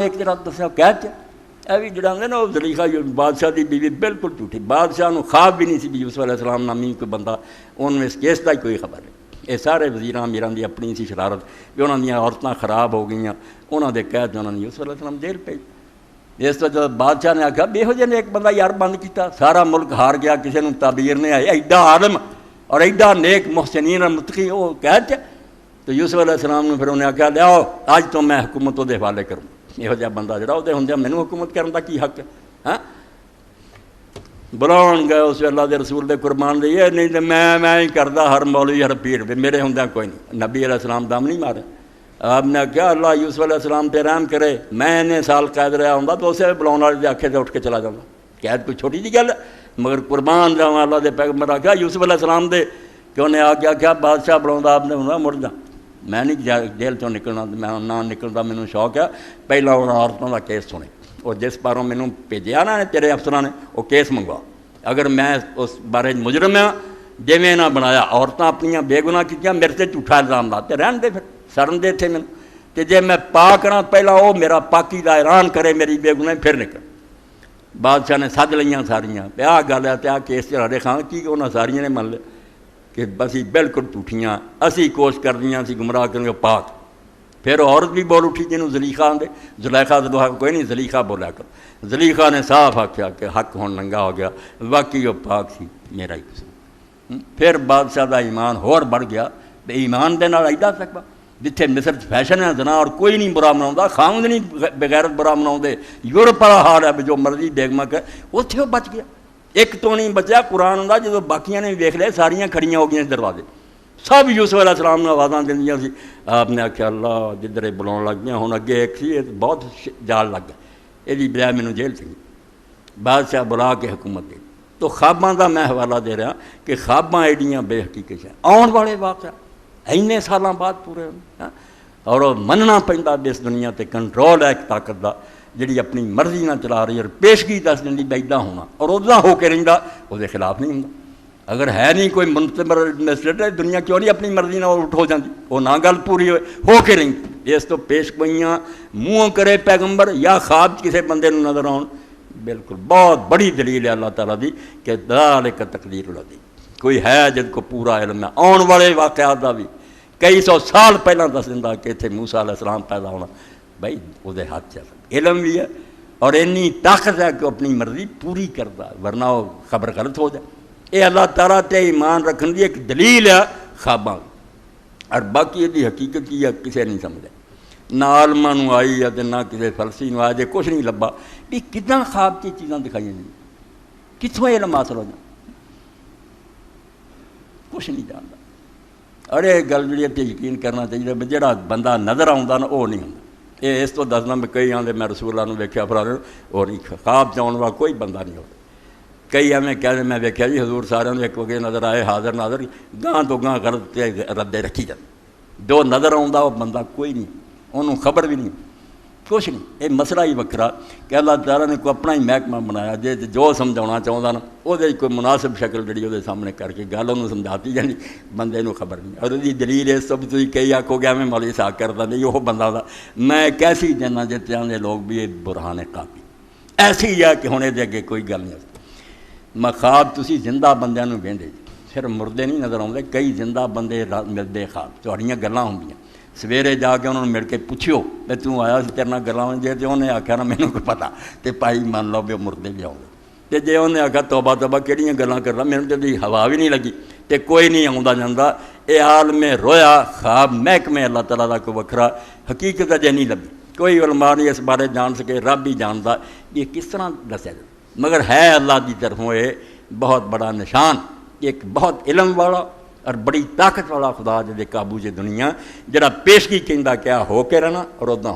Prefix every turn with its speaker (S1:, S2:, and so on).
S1: ایک طرح دسیا قید اے بھی جڑا نا وہ زلیخا بادشاہ دی بیوی بالکل جھوٹی، بادشاہ نو خواب بھی نہیں سی بھی یوسف علیہ السلام نامی کوئی بندہ، انہوں اس کیس کا ہی کوئی خبر نہیں۔ یہ سارے وزیراں امیراں دی اپنی سی شرارت بھی انہوں نے عورتیں خراب ہو گئیں، انہوں دے قید انہوں نے یوسف علیہ السلام جیل پہ۔ اس تو جب بادشاہ نے آکھا بے ہو جے نے ایک بندہ یار بند کیتا، سارا ملک ہار گیا، کسی نے تعبیر نہیں آئی، ایڈا عالم اور ایڈا نیک محسنین اور متقی وہ قید تو یوسف علیہ السلام نے پھر انہیں آکھا لیاؤ اج تو میں حکومت وہ حوالے کروں، یہو جہا بندہ جڑا وہ ہوندے مینوں حکومت کرن دا کی حق ہے؟ ہاں بلاؤن گئے اس اللہ دے رسول دے قربان دے، یہ نہیں تو میں ہی کردا ہر مولوی ہر پیر میرے ہوندیاں کوئی نہیں۔ نبی علیہ السلام دم نہیں مارے، آپ نے کیا اللہ یوسف علیہ السلام تے رحم کرے، میں نے سال قید رہا ہوں تو اسے بلاؤن والے دے آکھے تے اٹھ کے چلا جاؤں، قید کوئی چھوٹی جی گل ہے؟ مگر قربان جاواں اللہ دے پیغمبر آکھیا یوسف علیہ السلام دے کہ انہیں آ کے آکھیا بادشاہ بلاؤندا آپ نے ہونا مڑ جا، میں نہیں جیل چوں نکلنا، میں نہ نکلدا مینوں شوق ہے، پہلا انہاں عورتوں دا کیس سنے اور جس پاروں مینوں بھیجیا نا تیرے افسراں نے وہ کیس منگوا، اگر میں اس بارے مجرم ہاں جویں نہ بنایا، عورتاں اپنیاں بے گناہ کیتیاں میرے تے جھوٹا الزام لاتے رہن دے، پھر سرن دے تھے مینوں تے جے میں پاک رہاں پہلا وہ میرا پاکی دا اعلان کرے میری بے گناہی پھر نکل۔ بادشاہ نے سد لیاں ساریاں پہ آ گل ہے تے آ کیس چڑھے خان کی انہاں ساریاں نے من لیا کہ اسی بالکل جھوٹیاں، اسی کوشش کردیاں اسی گمراہ کرنے پاک۔ پھر عورت بھی بول اٹھی جنہوں زلیخا آندے، زلیخا تو کوئی نہیں زلیخا بولیا کر، زلیخا نے صاف آکھیا کہ حق ہون ننگا ہو گیا، واقعی وہ پاک سی میرا ہی قصور۔ پھر بادشاہ دا ایمان ہور بڑھ گیا، ایمان دے نال ایڈا سکبا جتھے مصر فیشن ہے زنا اور کوئی نہیں برا مناؤندا، خاوند نہیں بغیرت برا مناؤندے، یورپ والا حال ہے جو مرضی بیگمہ کر، اتھے وہ بچ گیا۔ ایک تو نہیں بچیا قرآن ہوندا جدوں باقیاں نے ویکھ لے ساریاں کھڑیاں ہو گئیں دروازے، سب یوسف علیہ السلام نے آوازاں دیندیاں سی، آپ نے آکھیا اللہ جدھر بلاؤن لگ گیا ہن اگے ایک سی یہ بہت جال لگ گیا، یہ بجائے مینوں جیل چنگی۔ بادشاہ بلا کے حکومت دے تو خواباں دا میں حوالہ دے رہا کہ خواباں ایڈیاں بے حقیقت ہیں، آن والے واقعہ اینے سالاں بعد پورے ہونے اور وہ مننا پیندا اس دنیا تے کنٹرول ہے ایک طاقت دا جڑی اپنی مرضی نہ چلا رہی اور پیشگی دس دن بھی ایڈا ہونا اور ادا ہو کے رہندا وہ خلاف نہیں ہوندا۔ اگر ہے نہیں کوئی منتظر ایڈمنسٹریٹر دنیا کیوں نہیں اپنی مرضی نہ اٹھ ہو جاتی، وہ نہ گل پوری ہو کے رہی، اس تو پیش گوئیاں منہ کرے پیغمبر یا خواب کسی بندے نو نظر آن، بالکل بہت بڑی دلیل ہے اللہ تعالیٰ دی کہ ذالک تقدیر العظیم، کوئی ہے جن کو پورا علم ہے آن والے واقعات دا بھی کئی سو سال پہلا دس دیندا کہ اتنے موسیٰ علیہ السلام پیدا ہونا، بھائی وہ ہاتھ چل علم بھی ہے اور اینی طاقت ہے کہ اپنی مرضی پوری کرتا ہے، ورنہ وہ خبر غلط ہو جائے۔ یہ اللہ تعالیٰ تے ایمان رکھن دی ایک دلیل ہے خواباں، اور باقی یہ حقیقت کی ہے کسے نہیں سمجھے، نہ عالماں نو آئی ہے نہ کسی فلسفی نو آیا جے کچھ نہیں لبا بھی کتنا خواب کی چیزاں دکھائی جی، کتوں علم حاصل ہو جائے، کچھ نہیں جانتا۔ اور یہ گل جی اتنے یقین کرنا چاہیے جہاں بندہ نظر آتا نا وہ نہیں ہوتا، یہ اس تو دسنا میں کئی آدھے میں رسول اللہ ویکھیا فلانے وہ نہیں، خواب چاؤن والا کوئی بندہ نہیں ہوتا۔ کئی ایویں کہتے میں ویکھیا جی حضور سارے ایک وگے نظر آئے حاضر ناظر گاں تو گاں غلط ردے رکھی جاتے، جو نظر آتا وہ بندہ کوئی نہیں، انہوں خبر بھی نہیں کچھ نہیں۔ یہ مسئلہ ہی وکرا کہ اللہ تعالیٰ نے کوئی اپنا ہی محکمہ بنایا جے جو سمجھانا چاہتا نا وہ کوئی مناسب شکل جڑی وہ سامنے کر کے گل انہوں سمجھاتی جانی، بندے نو خبر نہیں۔ اور یہ دلیل اس سب تھی کئی آکھو گیا میں مولوی صاحب کرتا نہیں وہ بندہ دا میں کیسی دینا جتنے آدھے لوگ بھی یہ برہان کافی ایسی ہے کہ ہونے دے اگے کوئی گل نہیں۔ میں خواب تسی زندہ بندیاں نو ویندے جی، صرف مردے نہیں نظر آتے، کئی زندہ بندے ملتے خواب تہاڈیاں گلاں ہوندیاں، سویرے جا کے انہوں نے مل کے پوچھو بھی تو آیا سی تیرے نال گلاں ہوندیاں تے انہیں آکھیا نا مینوں کوئی پتہ تے پائی مان لو بھی مردے بھی آؤں تے جے انہیں آکھیا توبہ توبہ کہڑیاں گلاں کرنا مینوں تے دی ہوا بھی نہیں لگی تے کوئی نہیں آوندا جاندا، اے حال میں رویا خواب محکمے اللہ تعالیٰ دا کوئی وکھرا حقیقت اجے نہیں لبھی، کوئی علماء نہیں اس بارے جان سکے، رب ہی جاندا یہ کس طرح دسیا جائے، مگر ہے اللہ دی طرفوں یہ بہت بڑا نشان، ایک بہت علم والا اور بڑی طاقت والا خدا جے قابو جے دنیا جڑا پیشگی کہندا کیا ہو کے رہنا اور ادا